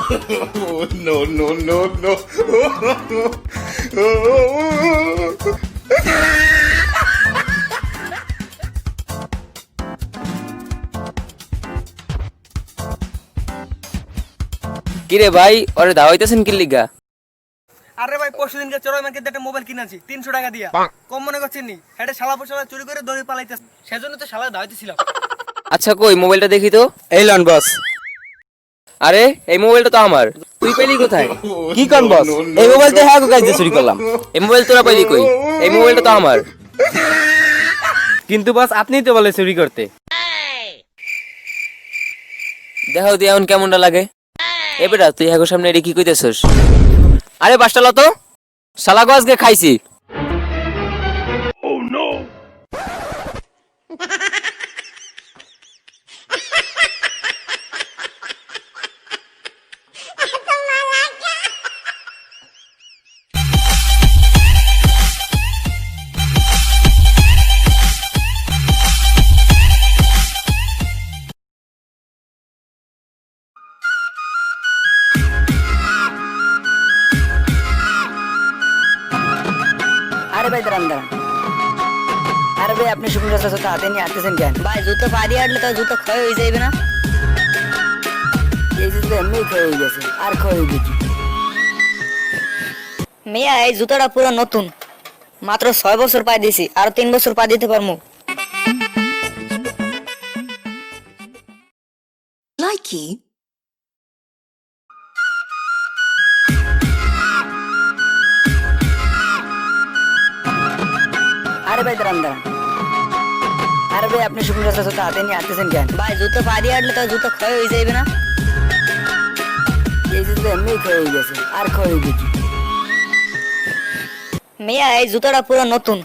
No, no, no, no. কিরে ভাই ওরে দাওয়াইতেছেন কি লিগা? আরে ভাই পরশুদিনকে চড়াই মার্কেট একটা মোবাইল কিনেছি 300 টাকা দিয়া। কম মনে করছেন নি? এটা শালা পোশালা চুরি করে দড়ি পালাইতেছে। সেজন্য তো শালা দাওয়াইতেছিলাম। আচ্ছা কই মোবাইলটা দেখি তো। এই লন বস। আরে এই মোবাইলটা তো আমার, তুই পেলি কোথায়? কি কোন বস? এই মোবাইল তো হ্যাঁ কাজ দিয়ে চুরি করলাম। এই মোবাইল তোরা পাইলি কই? এই মোবাইলটা তো আমার। কিন্তু বস আপনিই তো বলে চুরি করতে। দেখাও দিয়ে এখন কেমনটা লাগে? এ বেটা তুই হ্যাগো সামনে এটা কি কইতেছস? আরে বাসটা লতো শালাগো আজকে খাইছি। আরে ভাই দাঁড়ান দাঁড়ান। আরে ভাই আপনি শুকনো রাস্তা তো হাতে নিয়ে আসতেছেন কেন? ভাই জুতো পা দিয়ে হাঁটলে তো জুতো ক্ষয় হয়ে যাবে না? এই জুতো এমনি ক্ষয় হয়ে গেছে, আর ক্ষয় হয়ে গেছে। মিয়া এই জুতোটা পুরো নতুন, মাত্র 6 বছর পা দিছি, আর 3 বছর পা দিতে পারবো। Likey. আরে ভাই দাঁড়ান দাঁড়ান। আরে ভাই আপনি শুকনো রাস্তা তো হাতে নিয়ে আসতেছেন কেন? ভাই জুতো পা দিয়ে হাঁটলে তো জুতো ক্ষয় হয়ে যাবে না? এই জুতো এমনি ক্ষয় হয়ে গেছে, আর ক্ষয় হয়ে গেছে। মিয়া এই জুতোটা পুরো নতুন,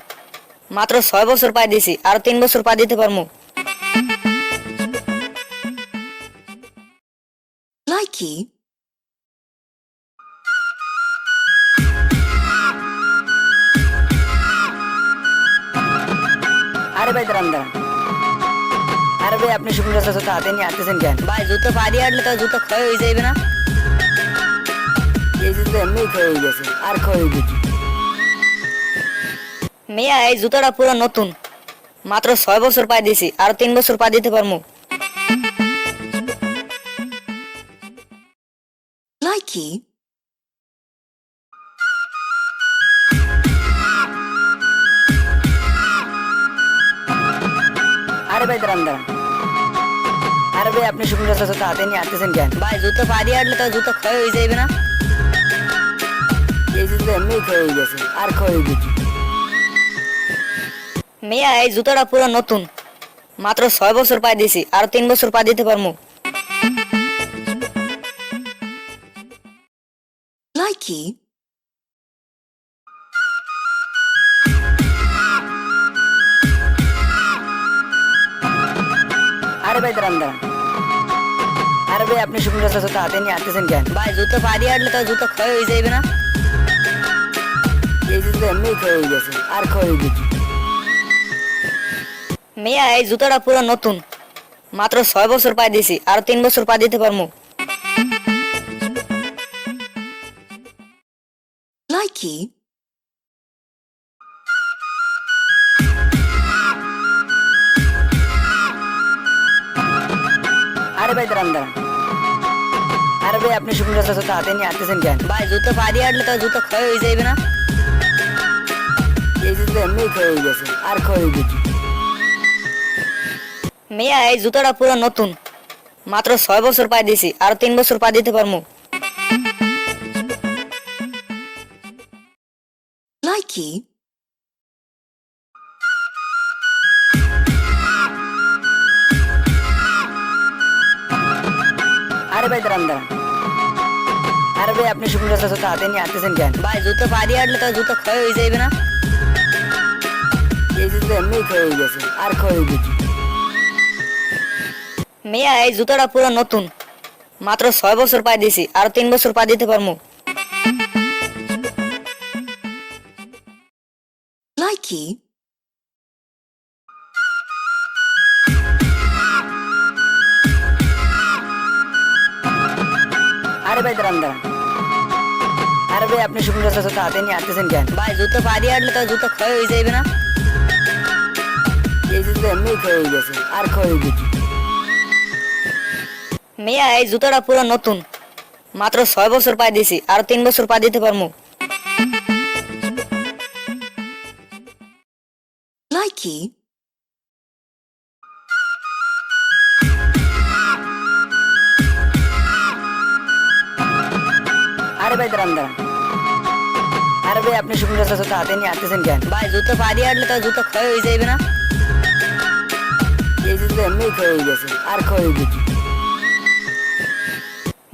মাত্র 6 বছর পা দিছি, আর 3 বছর পা দিতে পারবো। Likey. আরে ভাই দাঁড়ান দাঁড়ান। আরে ভাই আপনি শুকনো রাস্তা তো হাতে নিয়ে আসতেছেন কেন? ভাই জুতো পা দিয়ে হাঁটলে তো জুতো ক্ষয় হয়ে যাবে না? এই জুতো এমনি ক্ষয় হয়ে গেছে, আর ক্ষয় হয়ে গেছে। মিয়া এই জুতোটা পুরো নতুন, মাত্র 6 বছর পা দিছি, আর 3 বছর পা দিতে পারবো। Likey. আরে ভাই দাঁড়ান দাঁড়ান। আরে ভাই আপনি শুকনো রাস্তা তো হাতে নিয়ে আসতেছেন কেন? ভাই জুতো পা দিয়ে হাঁটলে তো জুতো ক্ষয় হয়ে যাবে না? এই জুতো এমনি ক্ষয় হয়ে গেছে, আর ক্ষয় হয়ে গেছে। মিয়া এই জুতোটা পুরো নতুন, মাত্র 6 বছর পা দিছি, আর 3 বছর পা দিতে পারবো। Likey. আরে ভাই দাঁড়ান দাঁড়ান। আরে ভাই আপনি শুকনো রাস্তা তো হাতে নিয়ে আসতেছেন কেন? ভাই জুতো পা দিয়ে হাঁটলে তো জুতো ক্ষয় হয়ে যাবে না? এই জুতো এমনি ক্ষয় হয়ে গেছে, আর ক্ষয় হয়ে গেছে। মিয়া এই জুতোটা পুরো নতুন, মাত্র 6 বছর পা দিছি, আর 3 বছর পা দিতে পারবো। Likey. আরে ভাই দাঁড়ান দাঁড়ান। আরে ভাই আপনি শুকনো রাস্তা তো হাতে নিয়ে আসতেছেন কেন? ভাই জুতো পা দিয়ে হাঁটলে তো জুতো ক্ষয় হয়ে যাবে না? এই জুতো এমনি ক্ষয় হয়ে গেছে, আর ক্ষয় হয়ে গেছে। মিয়া এই জুতোটা পুরো নতুন, মাত্র 6 বছর পা দিছি, আর 3 বছর পা দিতে পারবো। Likey. আরে ভাই দাঁড়ান দাঁড়ান। আরে ভাই আপনি শুকনো রাস্তা তো হাতে নিয়ে আসতেছেন কেন? ভাই জুতো পা দিয়ে হাঁটলে তো জুতো ক্ষয় হয়ে যাবে না? এই জুতো এমনি ক্ষয় হয়ে গেছে, আর ক্ষয় হয়ে গেছে। মিয়া এই জুতোটা পুরো নতুন, মাত্র 6 বছর পা দিছি, আর 3 বছর পা দিতে পারবো। Likey. আরে আরে ভাই দাঁড়ান দাঁড়ান। আরে ভাই আপনি শুকনো রাস্তা তো হাতে নিয়ে আসতেছেন কেন? ভাই জুতো পা দিয়ে হাঁটলে তো জুতো ক্ষয় হয়ে যাবে না? এই জুতো এমনি ক্ষয় হয়ে গেছে, আর ক্ষয় হয়ে গেছে। মিয়া এই জুতোটা পুরো নতুন, মাত্র 6 বছর পায়ে দিছি, আর 3 বছর পা দিতে পারমু। Likey. আরে ভাই দাঁড়ান দাঁড়ান। আরে ভাই আপনি শুকনো রাস্তা তো হাতে নিয়ে আসতেছেন কেন? ভাই জুতো পা দিয়ে হাঁটলে তো জুতো ক্ষয় হয়ে যাবে না? এই জুতো এমনি ক্ষয় হয়ে গেছে, আর ক্ষয় হয়ে গেছে।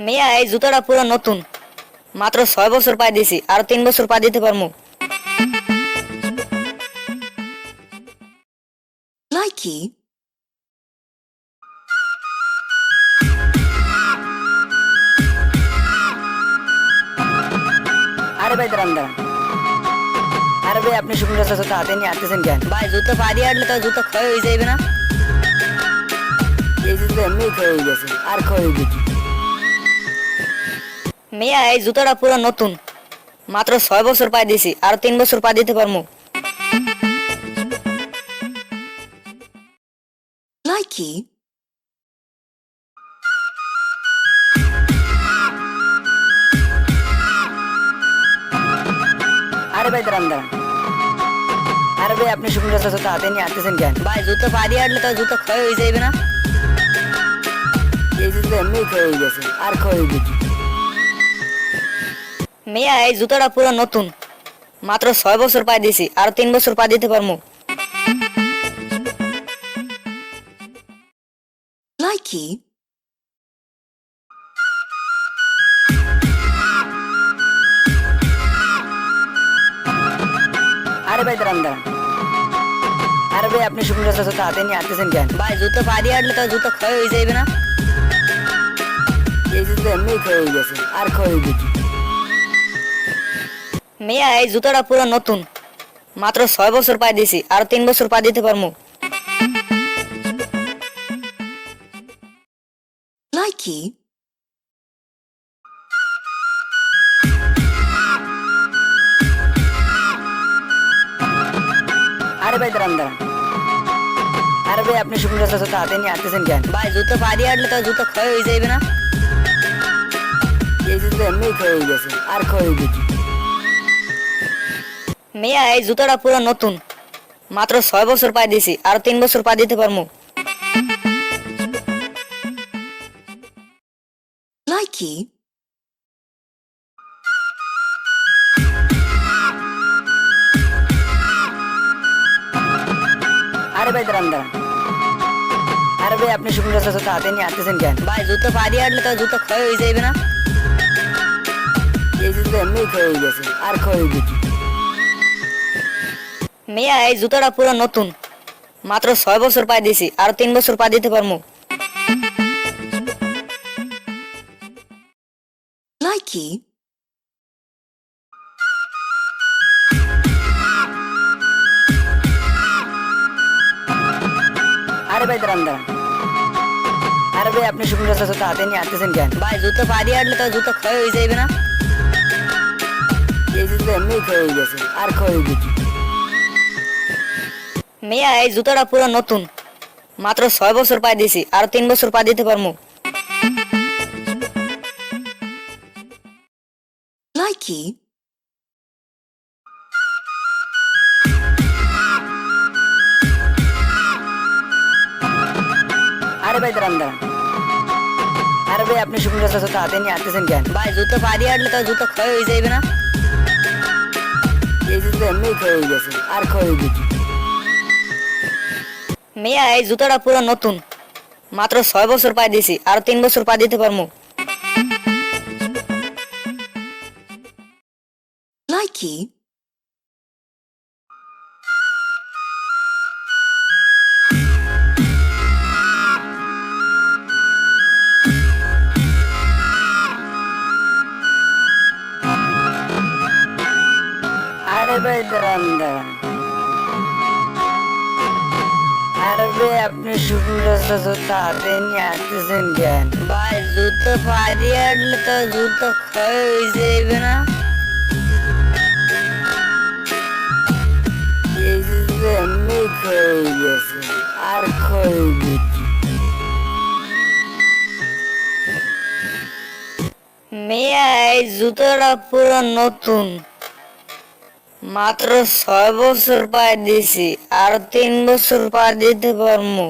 মিয়া এই জুতোটা পুরো নতুন, মাত্র 6 বছর পায়ে দিছি, আর 3 বছর পা দিতে পারমু। Likey. আরে ভাই দাঁড়ান দাঁড়ান। আরে ভাই আপনি শুকনো রাস্তা তো হাতে নিয়ে আসতেছেন কেন? ভাই জুতো পা দিয়ে হাঁটলে তো জুতো ক্ষয় হয়ে যাবে না? এই জুতো এমনি ক্ষয় হয়ে গেছে, আর ক্ষয় হয়ে গেছে। মিয়া এই জুতোটা পুরো নতুন, মাত্র 6 বছর পায়ে দিছি, আর 3 বছর পা দিতে পারমু। Likey. আরে ভাই দাঁড়ান দাঁড়ান। আরে ভাই আপনি শুকনো রাস্তা তো হাতে নিয়ে আসতেছেন কেন? ভাই জুতো পা দিয়ে হাঁটলে তো জুতো ক্ষয় হয়ে যাবে না? এই জুতো এমনি ক্ষয় হয়ে গেছে, আর ক্ষয় হয়ে গেছে। মিয়া এই জুতোটা পুরো নতুন, মাত্র 6 বছর পায়ে দিছি, আর 3 বছর পা দিতে পারমু। Likey. আরে ভাই দাঁড়ান দাঁড়ান। আরে ভাই আপনি শুকনো রাস্তা তো হাতে নিয়ে আসতেছেন কেন? ভাই জুতো পা দিয়ে হাঁটলে তো জুতো ক্ষয় হয়ে যাবে না? এই জুতো এমনি ক্ষয় হয়ে গেছে, আর ক্ষয় হয়ে গেছে। মিয়া এই জুতোটা পুরো নতুন, মাত্র 6 বছর পায়ে দিছি, আর 3 বছর পা দিতে পারমু। Likey. আরে ভাই দাঁড়ান দাঁড়ান। আরে ভাই আপনি শুকনো রাস্তা তো হাতে নিয়ে আসতেছেন কেন? ভাই জুতো পা দিয়ে হাঁটলে তো জুতো ক্ষয় হয়ে যাবে না? এই জুতো এমনি ক্ষয় হয়ে গেছে, আর ক্ষয় হয়ে গেছে। মিয়া এই জুতোটা পুরো নতুন, মাত্র 6 বছর পায়ে দিছি, আর 3 বছর পা দিতে পারমু। Likey. আরে ভাই দাঁড়ান দাঁড়ান। আরে ভাই আপনি শুকনো রাস্তা তো হাতে নিয়ে আসতেছেন কেন? ভাই জুতো পা দিয়ে হাঁটলে তো জুতো ক্ষয় হয়ে যাবে না? এই জুতো এমনি ক্ষয় হয়ে গেছে, আর ক্ষয় হয়ে গেছে। মিয়া এই জুতোটা পুরো নতুন, মাত্র 6 বছর পায়ে দিছি, আর 3 বছর পা দিতে পারমু। Likey. আরে ভাই দাঁড়ান দাঁড়ান। আরে ভাই আপনি শুকনো রাস্তা তো হাতে নিয়ে আসতেছেন কেন? ভাই জুতো পা দিয়ে হাঁটলে তো জুতো ক্ষয় হয়ে যাবে না? এই জুতো এমনি ক্ষয় হয়ে গেছে, আর ক্ষয় হয়ে গেছে। মিয়া এই জুতোটা পুরো নতুন, মাত্র 6 বছর পায়ে দিছি, আর 3 বছর পা দিতে পারমু। Likey. আরে ভাই দাঁড়ান দাঁড়ান। আরে ভাই আপনি শুকনো রাস্তা তো হাতে নিয়ে আসতেছেন কেন? ভাই জুতো পা দিয়ে হাঁটলে তো জুতো ক্ষয় হয়ে যাবে না? এই জুতো এমনি ক্ষয় হয়ে গেছে, আর ক্ষয় হয়ে গেছে। মিয়া এই জুতোটা পুরো নতুন, মাত্র 6 বছর পায়ে দিছি, আর 3 বছর পা দিতে পারমু। Likey. আরে ভাই দাঁড়ান দাঁড়ান। আরে ভাই আপনি শুকনো রাস্তা জুতো হাতে নিয়ে আসতেছেন কেন? ভাই জুতো পাড়িয়ে আটলে তো জুতো ক্ষয় হয়ে যাবে না? এই জুতো এমনি ক্ষয় হয়ে গেছে, আর ক্ষয় হইবে কি? মেয়া এই জুতোটা পুরো নতুন, মাত্র 6 বছর পায়ে দিছি, আর 3 বছর পা দিতে পারমু।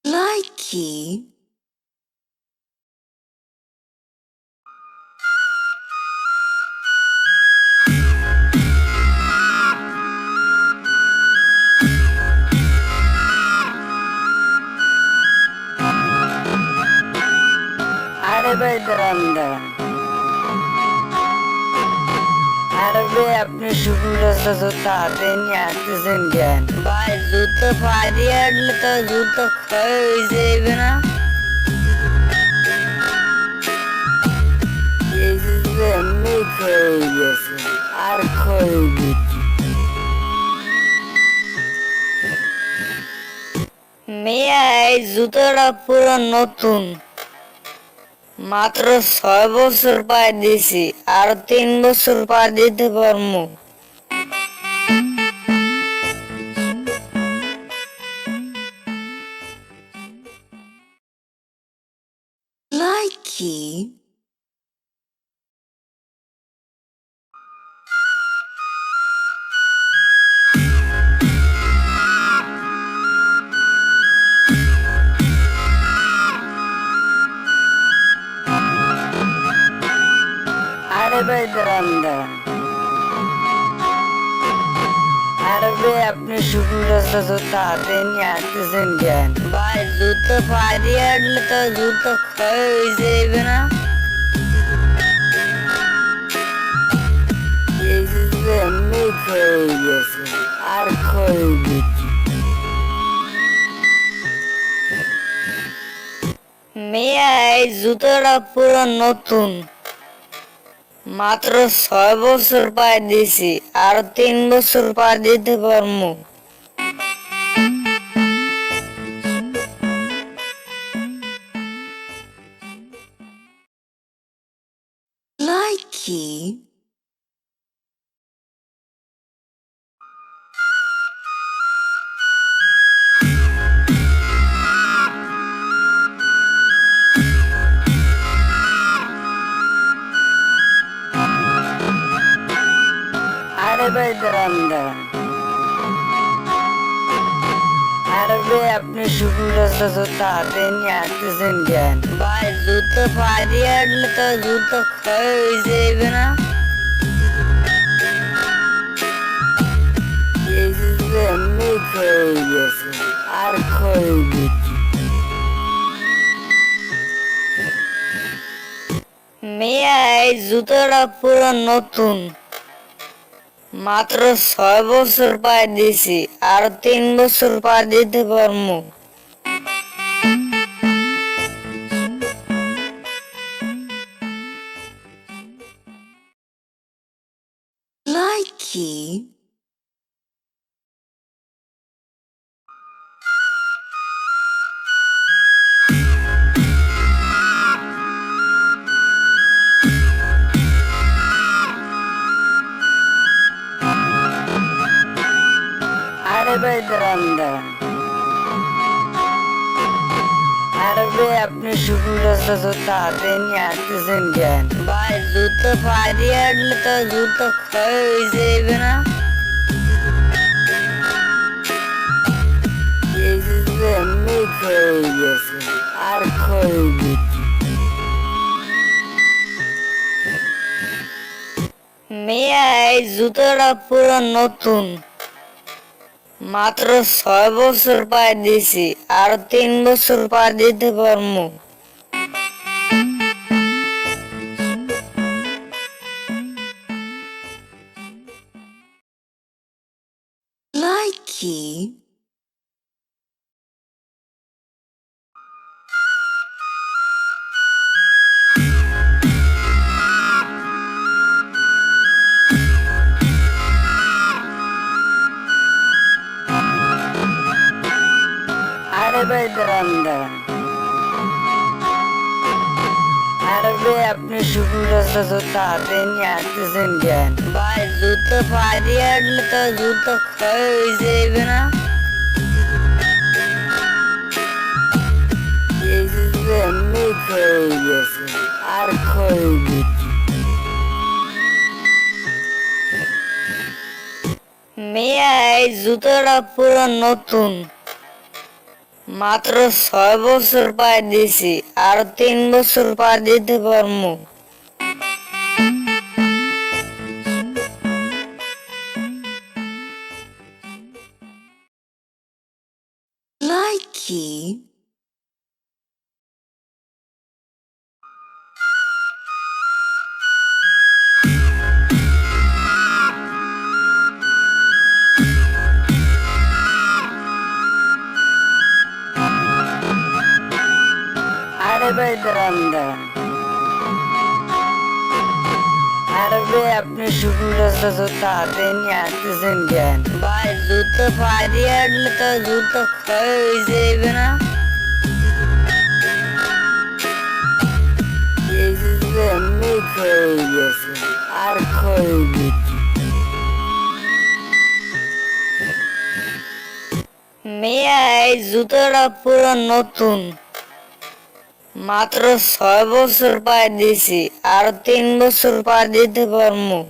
Likey. আরে ভাই দাঁড়ান দাঁড়ান, আরে ভাই আপনি শুকনো রাস্তা জুতো হাতে নিয়ে আসতেছেন কেন? ভাই জুতো পাড়িয়ে আটলে তো জুতো ক্ষয় হয়ে যাবে না? এই জুতো এমনি ক্ষয় হয়ে গেছে, আর ক্ষয় হইবে কি? মেয়া এই জুতোটা পুরো নতুন, মাত্র 6 বছর পায়ে দিছি, আর 3 বছর পা দিতে পারমু। Likey. আরে ভাই দাঁড়ান দাঁড়ান, আরে ভাই আপনি শুকনো রাস্তা জুতো হাতে নিয়ে আসতেছেন কেন? ভাই জুতো পাড়িয়ে আটলে তো জুতো ক্ষয় হয়ে যাবে না? এই জুতো এমনি ক্ষয় হয়ে গেছে, আর ক্ষয় হইবে কি? মেয়া এই জুতোটা পুরো নতুন, মাত্র 6 বছর পায়ে দিছি, আর 3 বছর পা দিতে পারমু। Likey. আরে ভাই দাঁড়ান দাঁড়ান, আরে ভাই আপনি শুকনো রাস্তা জুতো হাতে নিয়ে আসতেছেন কেন? ভাই জুতো পাড়িয়ে আটলে তো জুতো ক্ষয় হয়ে যাবে না? এই জুতো এমনি ক্ষয় হয়ে গেছে, আর ক্ষয় হইবে কি? মেয়া এই জুতোটা পুরো নতুন, মাত্র 6 বছর পায়ে দিছি, আর 3 বছর পা দিতে পারমু। Likey. আরে ভাই দাঁড়ান দাঁড়ান, আরে ভাই আপনি শুকনো রাস্তা জুতো হাতে নিয়ে আসতেছেন কেন? ভাই জুতো পাড়িয়ে আটলে তো জুতো ক্ষয় হয়ে যাবে না? এই জুতো এমনি ক্ষয় হয়ে গেছে, আর ক্ষয় হইবে কি? মেয়া এই জুতোটা পুরো নতুন, মাত্র 6 বছর পায়ে দিছি, আর 3 বছর পা দিতে পারমু। Likey. দাঁড়ান দাঁড়ান। আরে ভাই আপনি শুকনো রাস্তা জুতো হাতে নিয়ে আসতেছেন কেন? ভাই জুতো পাড়ি আটলে তো জুতো ক্ষয় হয়ে যাবে না? এই জুতো এমনি ক্ষয় হয়ে গেছে, আর ক্ষয় হইবে কি? মিয়া এই জুতোটা পুরো নতুন, মাত্র 6 বছর পায়ে দিছি, আর 3 বছর পা দিতে পারমু। Likey. আরে ভাই দাঁড়ান দাঁড়ান। আরে ভাই আপনি শুকনো রাস্তা জুতো হাতে নিয়ে আসতেছেন কেন? ভাই জুতো পাড়ি আটলে তো জুতো ক্ষয় হয়ে যাবে না? এই জুতো এমনি ক্ষয় হয়ে গেছে, আর ক্ষয় হইবে কি? মিয়া এই জুতোটা পুরো নতুন, মাত্র 6 বছর পায়ে দিছি, আর 3 বছর পা দিতে পারমু।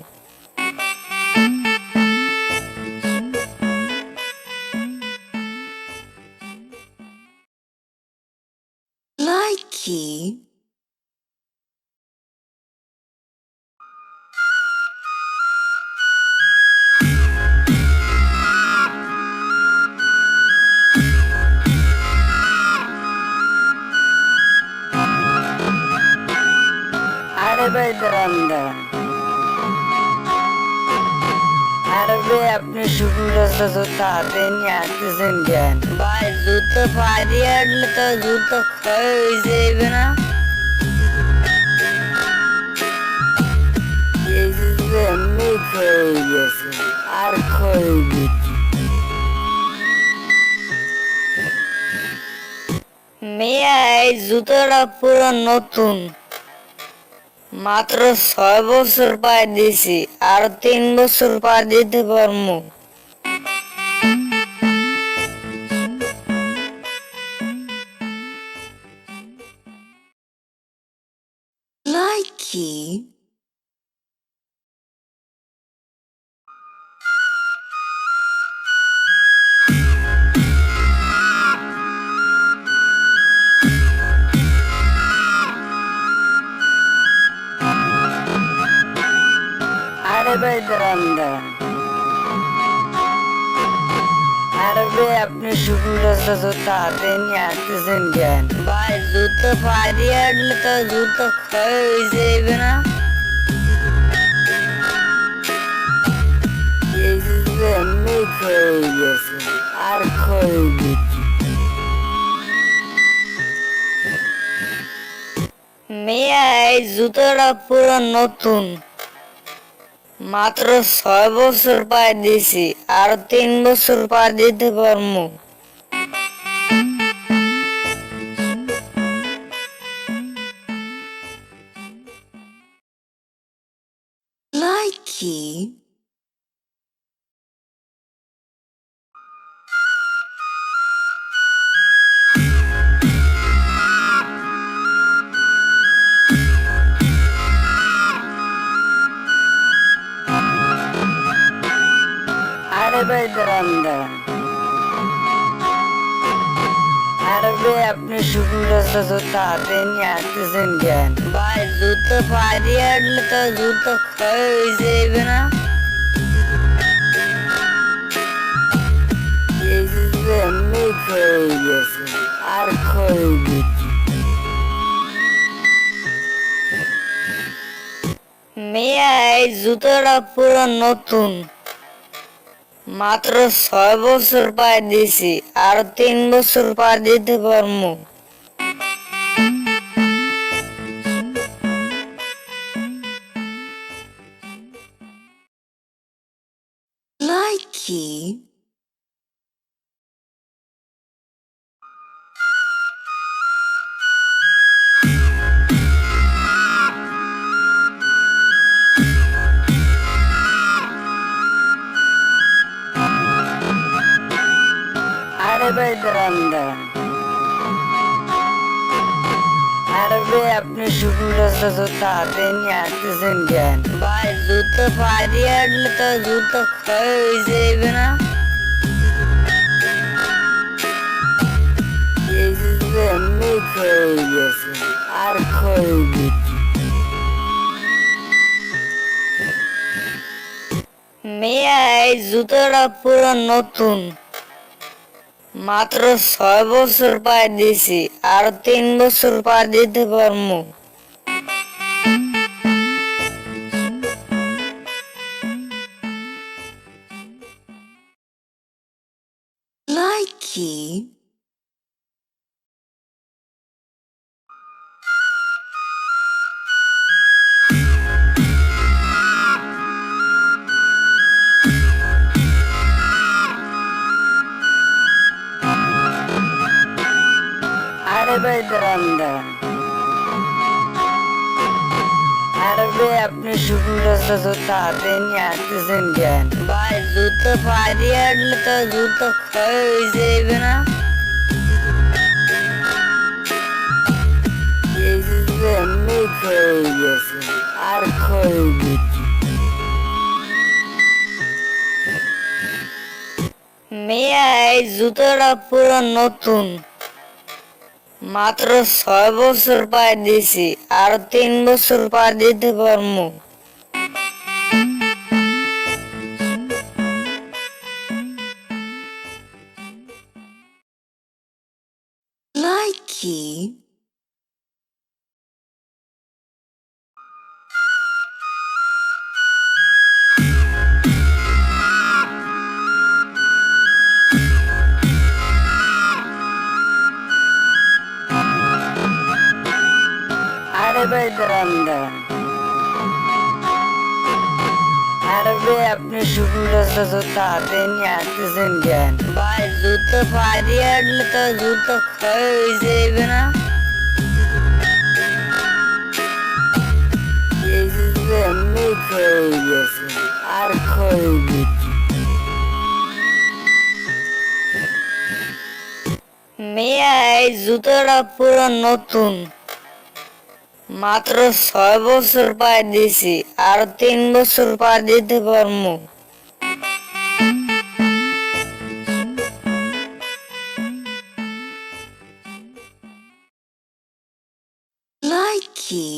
Likey. আরে ভাই দাঁড়ান দাঁড়ান। আরে ভাই আপনি শুকনো রাস্তা জুতো হাতে নিয়ে আসতেছেন কেন? ভাই জুতো পাড়ি আটলে তো জুতো ক্ষয় হয়ে যাবে না? এই জুতো এমনি ক্ষয় হয়ে গেছে, আর ক্ষয় হইবে কি? মিয়া এই জুতোটা পুরো নতুন, মাত্র 6 বছর পায়ে দিছি, আর 3 বছর পা দিতে পারমু। Likey. আরে ভাই দাঁড়ান দাঁড়ান। আরে ভাই আপনি শুকনো রাস্তা জুতো হাতে নিয়ে আসতেছেন কেন? ভাই জুতো পাড়ি আটলে তো জুতো ক্ষয় হয়ে যাবে না? এই জুতো এমনি ক্ষয় হয়ে গেছে, আর ক্ষয় হইবে কি? মিয়া এই জুতোটা পুরো নতুন, মাত্র 6 বছর পায়ে দিছি, আর 3 বছর পা দিতে পারমু। Likey. 。 আরে ভাই দাঁড়ান দাঁড়ান। আরে ভাই আপনি শুকনো রাস্তা জুতো হাতে নিয়ে আসতেছেন কেন? ভাই জুতো পাড়ি আটলে তো জুতো ক্ষয় হয়ে যাবে না? এই জুতো এমনি ক্ষয় হয়ে গেছে, আর ক্ষয় হইবে কি? মিয়া এই জুতোটা পুরো নতুন, মাত্র 6 বছর পায়ে দিছি, আর 3 বছর পা দিতে পারমু। আরে ভাই দাঁড়ান দাঁড়ান। আরে ভাই আপনি শুকনো রাস্তা জুতো হাতে নিয়ে আসতেছেন কেন? ভাই জুতো পাড়ি আটলে তো জুতো ক্ষয় হয়ে যাবে না? এই জুতো এমনি ক্ষয় হয়ে গেছে, আর ক্ষয় হইবে কি? মিয়া এই জুতোটা পুরো নতুন, মাত্র 6 বছর পায়ে দিছি, আর 3 বছর পা দিতে পারমু। Likey. ভাই দাঁড়ান দাঁড়ান। আরে ভাই আপনি শুকনো রাস্তা জুতা হাতে নিয়ে আসতেছেন কেন? ভাই জুতো পাড়িয়ে আটলে তো জুতো ক্ষয় হয়ে যাবে না? এই জুতো এমনি ক্ষয় হয়ে গেছে, আর ক্ষয় হইবে কি? মিয়া এই জুতোটা পুরো নতুন, মাত্র 6 বছর পায়ে দিছি, আর 3 বছর পা দিতে পারমু। Likey. আরে ভাই দাঁড়ান দাঁড়ান। আরে ভাই আপনি শুকনো রাস্তা জুতা হাতে নিয়ে আসতেছেন কেন? ভাই জুতো পাড়িয়ে আটলে তো জুতো ক্ষয় হয়ে যাবে না? এই জুতো এমনি ক্ষয় হয়ে গেছে, আর ক্ষয় হইবে কি? মিয়া এই জুতোটা পুরো নতুন, মাত্র 6 বছর পায়ে দিছি, আর 3 বছর পা দিতে পারমু। Likey. আরে ভাই দাঁড়ান দাঁড়ান। আরে ভাই আপনি শুকনো রাস্তা জুতা হাতে নিয়ে আসতেছেন কেন? ভাই জুতো পাড়িয়ে আটলে তো জুতো ক্ষয় হয়ে যাবে না? এই জুতো এমনি ক্ষয় হয়ে গেছে, আর ক্ষয় হইবে কি? মিয়া এই জুতোটা পুরো নতুন, মাত্র 6 বছর পায়ে দিছি, আর 3 বছর পা দিতে পারমু। Likey.